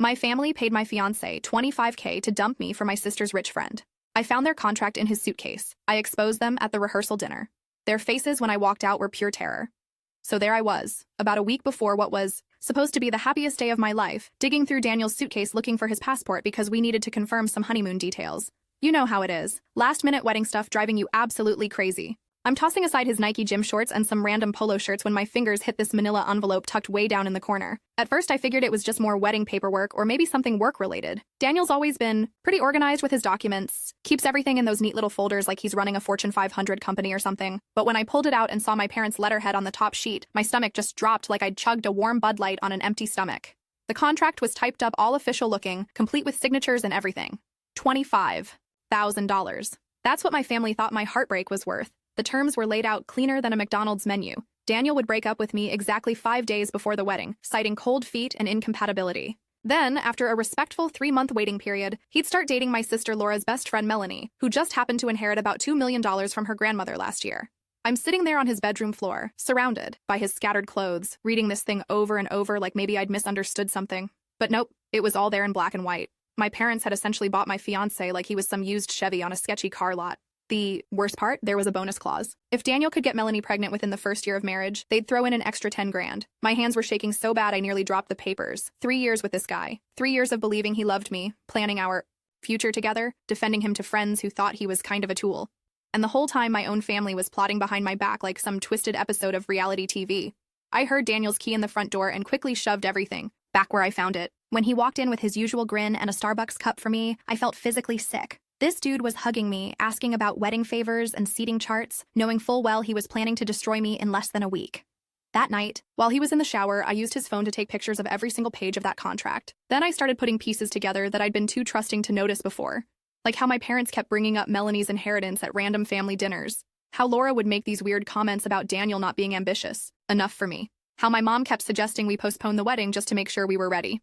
My family paid my fiancé $25K to dump me for my sister's rich friend. I found their contract in his suitcase. I exposed them at the rehearsal dinner. Their faces when I walked out were pure terror. So there I was, about a week before what was supposed to be the happiest day of my life, digging through Daniel's suitcase looking for his passport because we needed to confirm some honeymoon details. You know how it is. Last-minute wedding stuff driving you absolutely crazy. I'm tossing aside his Nike gym shorts and some random polo shirts when my fingers hit this manila envelope tucked way down in the corner. At first I figured it was just more wedding paperwork or maybe something work-related. Daniel's always been pretty organized with his documents, keeps everything in those neat little folders like he's running a Fortune 500 company or something. But when I pulled it out and saw my parents' letterhead on the top sheet, my stomach just dropped like I'd chugged a warm Bud Light on an empty stomach. The contract was typed up all official looking, complete with signatures and everything. $25,000. That's what my family thought my heartbreak was worth. The terms were laid out cleaner than a McDonald's menu. Daniel would break up with me exactly 5 days before the wedding, citing cold feet and incompatibility. Then, after a respectful 3-month waiting period, he'd start dating my sister Laura's best friend Melanie, who just happened to inherit about $2 million from her grandmother last year. I'm sitting there on his bedroom floor, surrounded by his scattered clothes, reading this thing over and over like maybe I'd misunderstood something. But nope, it was all there in black and white. My parents had essentially bought my fiancé like he was some used Chevy on a sketchy car lot. The worst part, there was a bonus clause. If Daniel could get Melanie pregnant within the first year of marriage, they'd throw in an extra 10 grand. My hands were shaking so bad I nearly dropped the papers. 3 years with this guy. 3 years of believing he loved me, planning our future together, defending him to friends who thought he was kind of a tool. And the whole time my own family was plotting behind my back like some twisted episode of reality TV. I heard Daniel's key in the front door and quickly shoved everything back where I found it. When he walked in with his usual grin and a Starbucks cup for me, I felt physically sick. This dude was hugging me, asking about wedding favors and seating charts, knowing full well he was planning to destroy me in less than a week. That night, while he was in the shower, I used his phone to take pictures of every single page of that contract. Then I started putting pieces together that I'd been too trusting to notice before. Like how my parents kept bringing up Melanie's inheritance at random family dinners. How Laura would make these weird comments about Daniel not being ambitious. Enough for me. How my mom kept suggesting we postpone the wedding just to make sure we were ready.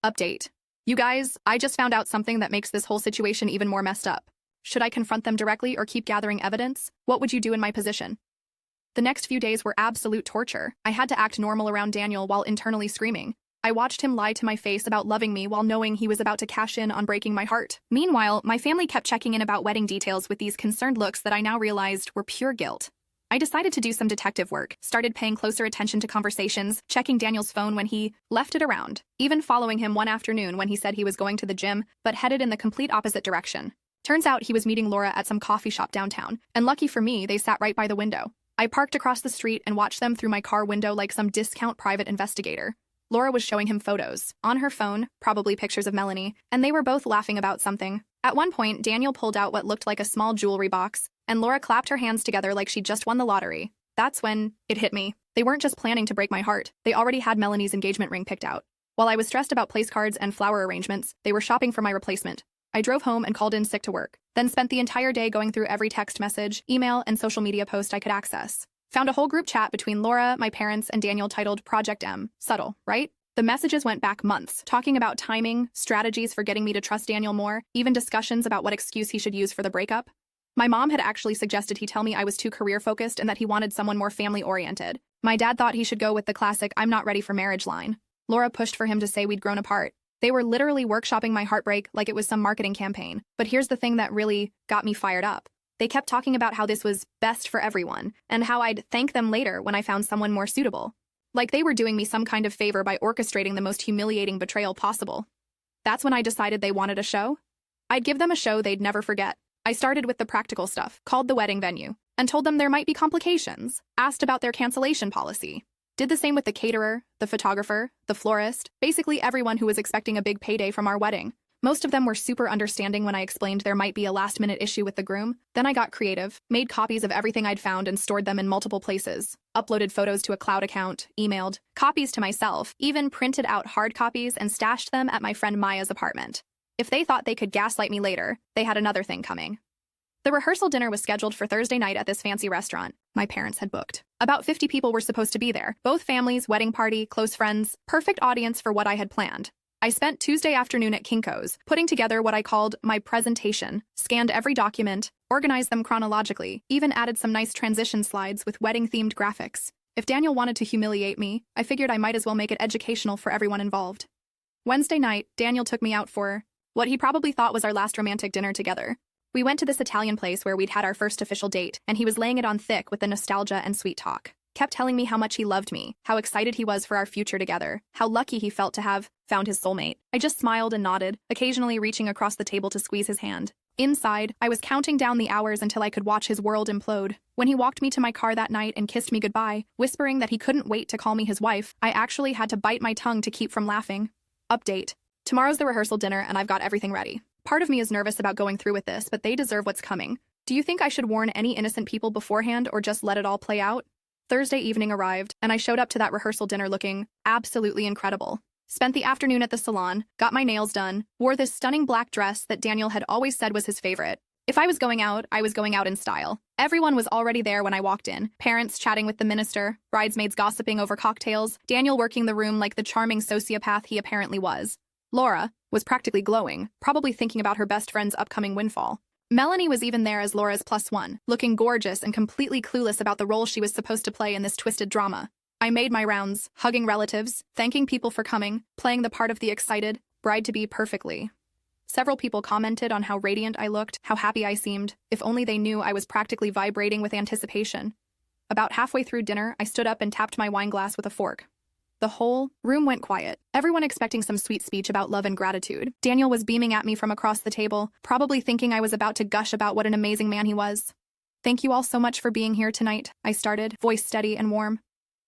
Update. You guys, I just found out something that makes this whole situation even more messed up. Should I confront them directly or keep gathering evidence? What would you do in my position? The next few days were absolute torture. I had to act normal around Daniel while internally screaming. I watched him lie to my face about loving me while knowing he was about to cash in on breaking my heart. Meanwhile, my family kept checking in about wedding details with these concerned looks that I now realized were pure guilt. I decided to do some detective work, started paying closer attention to conversations, checking Daniel's phone when he left it around, even following him one afternoon when he said he was going to the gym, but headed in the complete opposite direction. Turns out he was meeting Laura at some coffee shop downtown, and lucky for me, they sat right by the window. I parked across the street and watched them through my car window like some discount private investigator. Laura was showing him photos, on her phone, probably pictures of Melanie, and they were both laughing about something. At one point, Daniel pulled out what looked like a small jewelry box, and Laura clapped her hands together like she'd just won the lottery. That's when it hit me. They weren't just planning to break my heart. They already had Melanie's engagement ring picked out. While I was stressed about place cards and flower arrangements, they were shopping for my replacement. I drove home and called in sick to work, then spent the entire day going through every text message, email, and social media post I could access. Found a whole group chat between Laura, my parents, and Daniel titled Project M. Subtle, right? The messages went back months, talking about timing, strategies for getting me to trust Daniel more, even discussions about what excuse he should use for the breakup. My mom had actually suggested he tell me I was too career-focused and that he wanted someone more family-oriented. My dad thought he should go with the classic "I'm not ready for marriage" line. Laura pushed for him to say we'd grown apart. They were literally workshopping my heartbreak like it was some marketing campaign. But here's the thing that really got me fired up. They kept talking about how this was best for everyone, and how I'd thank them later when I found someone more suitable. Like they were doing me some kind of favor by orchestrating the most humiliating betrayal possible. That's when I decided they wanted a show. I'd give them a show they'd never forget. I started with the practical stuff, called the wedding venue, and told them there might be complications, asked about their cancellation policy. Did the same with the caterer, the photographer, the florist, basically everyone who was expecting a big payday from our wedding. Most of them were super understanding when I explained there might be a last-minute issue with the groom. Then I got creative, made copies of everything I'd found and stored them in multiple places, uploaded photos to a cloud account, emailed copies to myself, even printed out hard copies and stashed them at my friend Maya's apartment. If they thought they could gaslight me later, they had another thing coming. The rehearsal dinner was scheduled for Thursday night at this fancy restaurant my parents had booked. About 50 people were supposed to be there, both families, wedding party, close friends, perfect audience for what I had planned. I spent Tuesday afternoon at Kinko's, putting together what I called my presentation, scanned every document, organized them chronologically, even added some nice transition slides with wedding-themed graphics. If Daniel wanted to humiliate me, I figured I might as well make it educational for everyone involved. Wednesday night, Daniel took me out for what he probably thought was our last romantic dinner together. We went to this Italian place where we'd had our first official date, and he was laying it on thick with the nostalgia and sweet talk. Kept telling me how much he loved me, how excited he was for our future together, how lucky he felt to have found his soulmate. I just smiled and nodded, occasionally reaching across the table to squeeze his hand. Inside, I was counting down the hours until I could watch his world implode. When he walked me to my car that night and kissed me goodbye, whispering that he couldn't wait to call me his wife, I actually had to bite my tongue to keep from laughing. Update. Tomorrow's the rehearsal dinner and I've got everything ready. Part of me is nervous about going through with this, but they deserve what's coming. Do you think I should warn any innocent people beforehand or just let it all play out? Thursday evening arrived, and I showed up to that rehearsal dinner looking absolutely incredible. Spent the afternoon at the salon, got my nails done, wore this stunning black dress that Daniel had always said was his favorite. If I was going out, I was going out in style. Everyone was already there when I walked in. Parents chatting with the minister, bridesmaids gossiping over cocktails, Daniel working the room like the charming sociopath he apparently was. Laura was practically glowing, probably thinking about her best friend's upcoming windfall. Melanie was even there as Laura's +1, looking gorgeous and completely clueless about the role she was supposed to play in this twisted drama. I made my rounds, hugging relatives, thanking people for coming, playing the part of the excited bride-to-be perfectly. Several people commented on how radiant I looked, how happy I seemed. If only they knew I was practically vibrating with anticipation. About halfway through dinner, I stood up and tapped my wine glass with a fork. The whole room went quiet, everyone expecting some sweet speech about love and gratitude. Daniel was beaming at me from across the table, probably thinking I was about to gush about what an amazing man he was. "Thank you all so much for being here tonight," I started, voice steady and warm.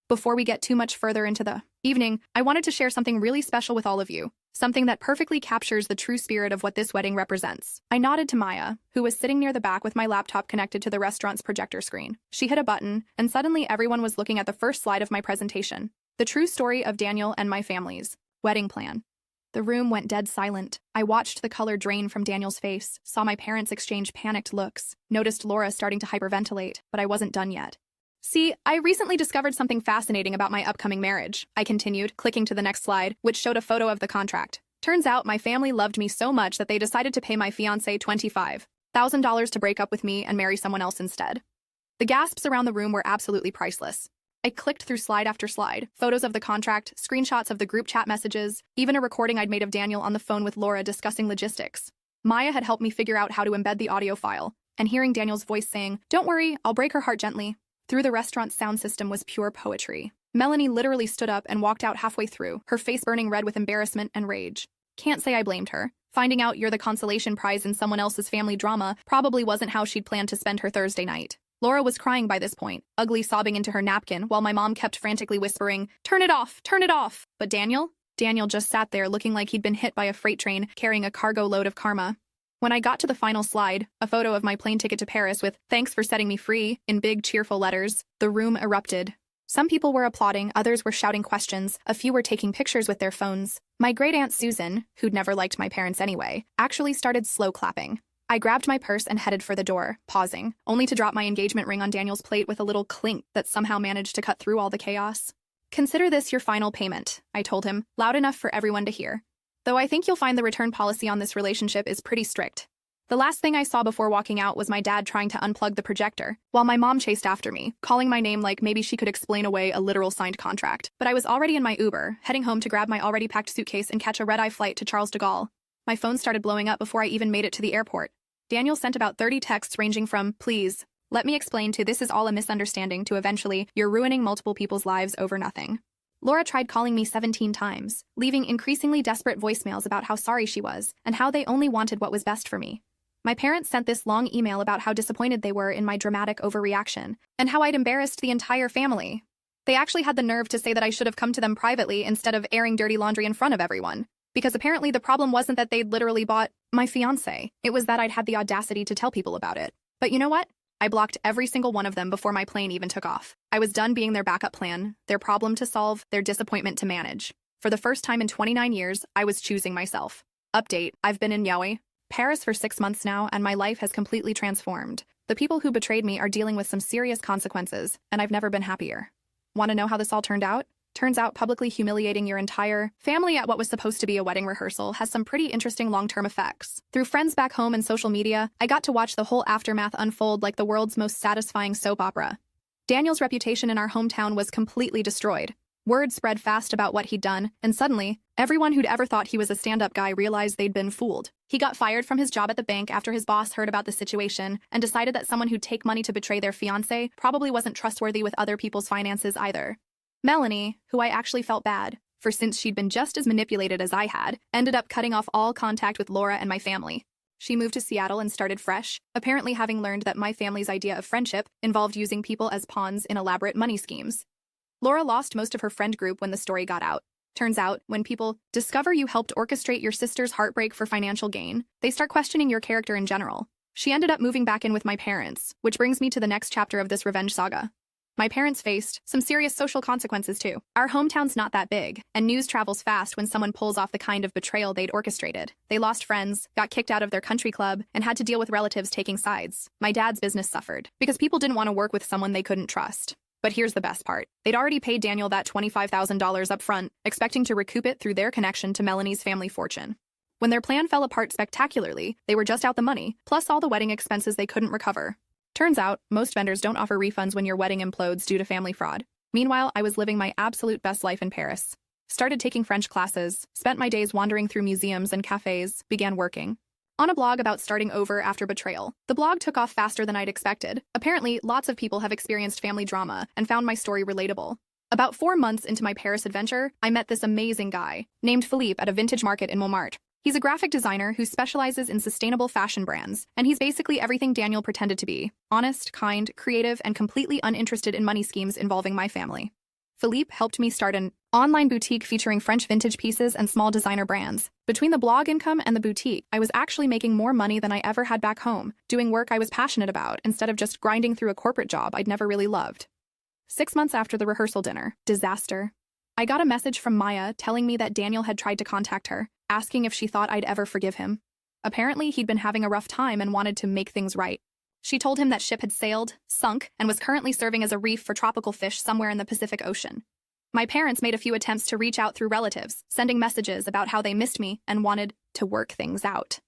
"Before we get too much further into the evening, I wanted to share something really special with all of you, something that perfectly captures the true spirit of what this wedding represents." I nodded to Maya, who was sitting near the back with my laptop connected to the restaurant's projector screen. She hit a button, and suddenly everyone was looking at the first slide of my presentation. The true story of Daniel and my family's wedding plan. The room went dead silent. I watched the color drain from Daniel's face, saw my parents exchange panicked looks, noticed Laura starting to hyperventilate, but I wasn't done yet. "See, I recently discovered something fascinating about my upcoming marriage," I continued, clicking to the next slide, which showed a photo of the contract. "Turns out my family loved me so much that they decided to pay my fiancé $25,000 to break up with me and marry someone else instead." The gasps around the room were absolutely priceless. I clicked through slide after slide, photos of the contract, screenshots of the group chat messages, even a recording I'd made of Daniel on the phone with Laura discussing logistics. Maya had helped me figure out how to embed the audio file, and hearing Daniel's voice saying, "Don't worry, I'll break her heart gently," through the restaurant's sound system was pure poetry. Melanie literally stood up and walked out halfway through, her face burning red with embarrassment and rage. Can't say I blamed her. Finding out you're the consolation prize in someone else's family drama probably wasn't how she'd planned to spend her Thursday night. Laura was crying by this point, ugly sobbing into her napkin, while my mom kept frantically whispering, "Turn it off, turn it off." But Daniel just sat there looking like he'd been hit by a freight train carrying a cargo load of karma. When I got to the final slide, a photo of my plane ticket to Paris with "Thanks for setting me free" in big, cheerful letters, the room erupted. Some people were applauding, others were shouting questions, a few were taking pictures with their phones. My great-aunt Susan, who'd never liked my parents anyway, actually started slow clapping. I grabbed my purse and headed for the door, pausing, only to drop my engagement ring on Daniel's plate with a little clink that somehow managed to cut through all the chaos. "Consider this your final payment," I told him, loud enough for everyone to hear. "Though I think you'll find the return policy on this relationship is pretty strict." The last thing I saw before walking out was my dad trying to unplug the projector, while my mom chased after me, calling my name like maybe she could explain away a literal signed contract. But I was already in my Uber, heading home to grab my already packed suitcase and catch a red-eye flight to Charles de Gaulle. My phone started blowing up before I even made it to the airport. Daniel sent about 30 texts ranging from, "Please, let me explain," to "This is all a misunderstanding," to eventually, "You're ruining multiple people's lives over nothing." Laura tried calling me 17 times, leaving increasingly desperate voicemails about how sorry she was and how they only wanted what was best for me. My parents sent this long email about how disappointed they were in my dramatic overreaction and how I'd embarrassed the entire family. They actually had the nerve to say that I should have come to them privately instead of airing dirty laundry in front of everyone. Because apparently the problem wasn't that they'd literally bought my fiancé. It was that I'd had the audacity to tell people about it. But you know what? I blocked every single one of them before my plane even took off. I was done being their backup plan, their problem to solve, their disappointment to manage. For the first time in 29 years, I was choosing myself. Update, I've been in Paris for 6 months now, and my life has completely transformed. The people who betrayed me are dealing with some serious consequences, and I've never been happier. Want to know how this all turned out? Turns out publicly humiliating your entire family at what was supposed to be a wedding rehearsal has some pretty interesting long-term effects. Through friends back home and social media, I got to watch the whole aftermath unfold like the world's most satisfying soap opera. Daniel's reputation in our hometown was completely destroyed. Word spread fast about what he'd done, and suddenly, everyone who'd ever thought he was a stand-up guy realized they'd been fooled. He got fired from his job at the bank after his boss heard about the situation and decided that someone who'd take money to betray their fiancé probably wasn't trustworthy with other people's finances either. Melanie, who I actually felt bad for since she'd been just as manipulated as I had, ended up cutting off all contact with Laura and my family. She moved to Seattle and started fresh, apparently having learned that my family's idea of friendship involved using people as pawns in elaborate money schemes. Laura lost most of her friend group when the story got out. Turns out, when people discover you helped orchestrate your sister's heartbreak for financial gain, they start questioning your character in general. She ended up moving back in with my parents, which brings me to the next chapter of this revenge saga. My parents faced some serious social consequences too. Our hometown's not that big, and news travels fast when someone pulls off the kind of betrayal they'd orchestrated. They lost friends, got kicked out of their country club, and had to deal with relatives taking sides. My dad's business suffered, because people didn't want to work with someone they couldn't trust. But here's the best part. They'd already paid Daniel that $25,000 up front, expecting to recoup it through their connection to Melanie's family fortune. When their plan fell apart spectacularly, they were just out the money, plus all the wedding expenses they couldn't recover. Turns out, most vendors don't offer refunds when your wedding implodes due to family fraud. Meanwhile, I was living my absolute best life in Paris. Started taking French classes, spent my days wandering through museums and cafes, began working on a blog about starting over after betrayal. The blog took off faster than I'd expected. Apparently, lots of people have experienced family drama and found my story relatable. About 4 months into my Paris adventure, I met this amazing guy named Philippe at a vintage market in Montmartre. He's a graphic designer who specializes in sustainable fashion brands, and he's basically everything Daniel pretended to be: honest, kind, creative, and completely uninterested in money schemes involving my family. Philippe helped me start an online boutique featuring French vintage pieces and small designer brands. Between the blog income and the boutique, I was actually making more money than I ever had back home, doing work I was passionate about instead of just grinding through a corporate job I'd never really loved. 6 months after the rehearsal dinner, disaster. I got a message from Maya telling me that Daniel had tried to contact her, asking if she thought I'd ever forgive him. Apparently, he'd been having a rough time and wanted to make things right. She told him that ship had sailed, sunk, and was currently serving as a reef for tropical fish somewhere in the Pacific Ocean. My parents made a few attempts to reach out through relatives, sending messages about how they missed me and wanted to work things out.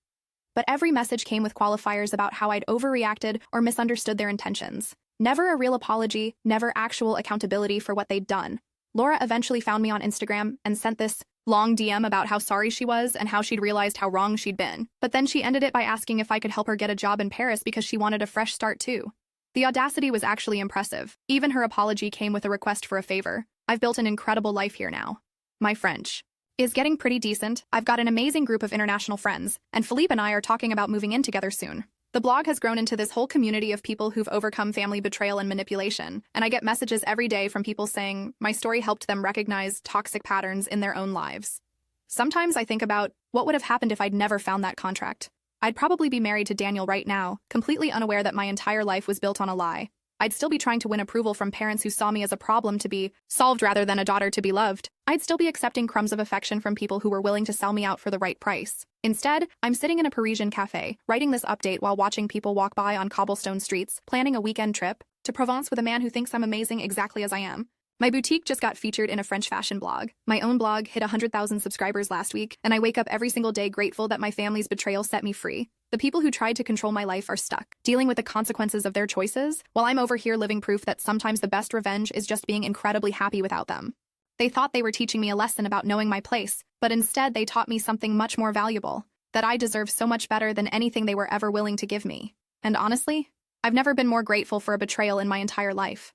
But every message came with qualifiers about how I'd overreacted or misunderstood their intentions. Never a real apology, never actual accountability for what they'd done. Laura eventually found me on Instagram and sent this long DM about how sorry she was and how she'd realized how wrong she'd been. But then she ended it by asking if I could help her get a job in Paris because she wanted a fresh start too. The audacity was actually impressive. Even her apology came with a request for a favor. I've built an incredible life here now. My French is getting pretty decent. I've got an amazing group of international friends, and Philippe and I are talking about moving in together soon. The blog has grown into this whole community of people who've overcome family betrayal and manipulation, and I get messages every day from people saying my story helped them recognize toxic patterns in their own lives. Sometimes I think about what would have happened if I'd never found that contract. I'd probably be married to Daniel right now, completely unaware that my entire life was built on a lie. I'd still be trying to win approval from parents who saw me as a problem to be solved rather than a daughter to be loved. I'd still be accepting crumbs of affection from people who were willing to sell me out for the right price. Instead, I'm sitting in a Parisian cafe, writing this update while watching people walk by on cobblestone streets, planning a weekend trip to Provence with a man who thinks I'm amazing exactly as I am. My boutique just got featured in a French fashion blog. My own blog hit 100,000 subscribers last week, and I wake up every single day grateful that my family's betrayal set me free. The people who tried to control my life are stuck, dealing with the consequences of their choices, while I'm over here living proof that sometimes the best revenge is just being incredibly happy without them. They thought they were teaching me a lesson about knowing my place, but instead they taught me something much more valuable, that I deserve so much better than anything they were ever willing to give me. And honestly, I've never been more grateful for a betrayal in my entire life.